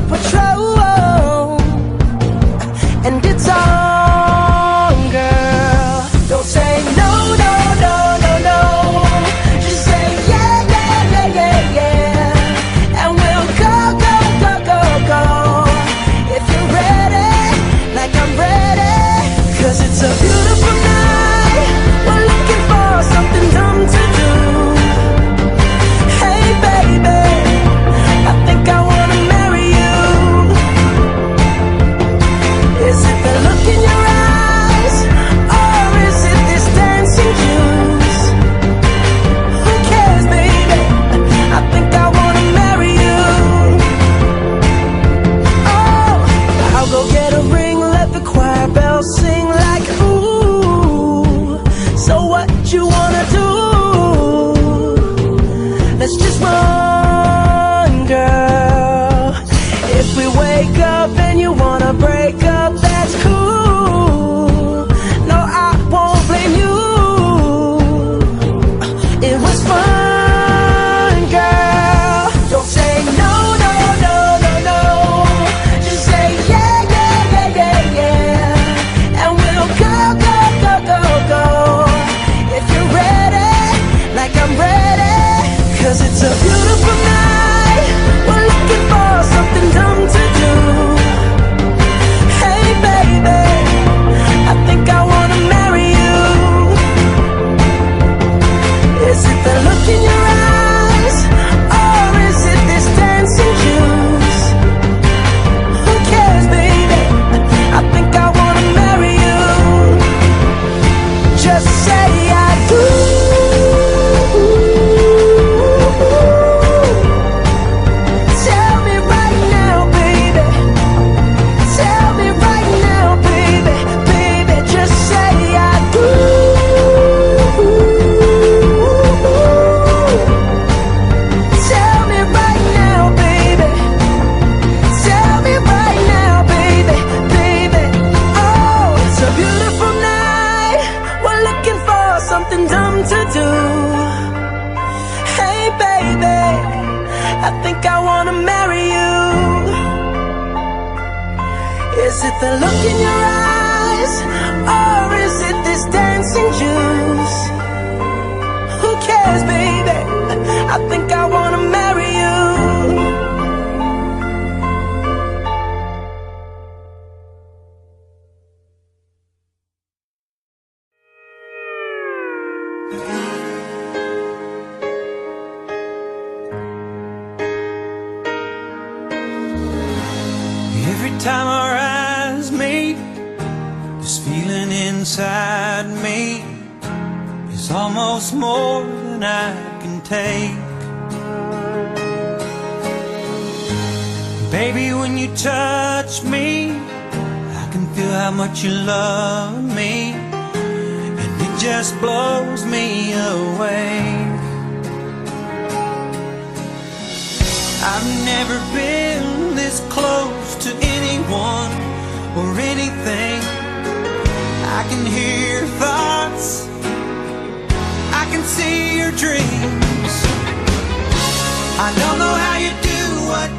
patrol, and it's on, girl. Don't say no, no, no, no, no. Just say yeah, yeah, yeah, yeah, yeah. And we'll go, go, go, go, go. If you're ready, like I'm ready. 'Cause it's a beautiful night. We're looking for something dumb to do. Hey baby, I think I wanna marry you. Is it the look in your eyes, or is it this dancing juice? Who cares, baby? I think I wanna marry you. Oh, I'll go get a ring, let the choir bells sing like ooh. So what you wanna do? Let's just run, girl. If we wake up and you wanna break up, that's cool. No, I won't blame you. It was fun, girl. Don't say no, no, no, no, no. Just say yeah, yeah, yeah, yeah, yeah. And we'll go, go, go, go, go. If you're ready, like I'm ready. 'Cause it's a beautiful night. We're looking for something dumb to do. Hey baby, I think I wanna marry you. Is it the look in your eyes, or is it this dancing juice? Who cares, baby? I think I wanna marry you. Just say I do. Tell me right now, baby. Tell me right now, baby. Baby, just say I do. Tell me right now, baby. Tell me right now, baby. Baby, oh, it's a beautiful night. We're looking for something dumb to do. Hey baby, I think I wanna marry you. Is it the look in your eyes, or is it this dancing juice? Who cares, baby? I think I wanna marry you. Every time our eyes meet, this feeling inside me is almost more than I can take. Baby, when you touch me, I can feel how much you love me, and it just blows me away. I've never been this close to anyone or anything. I can hear your thoughts, I can see your dreams. I don't know how you do what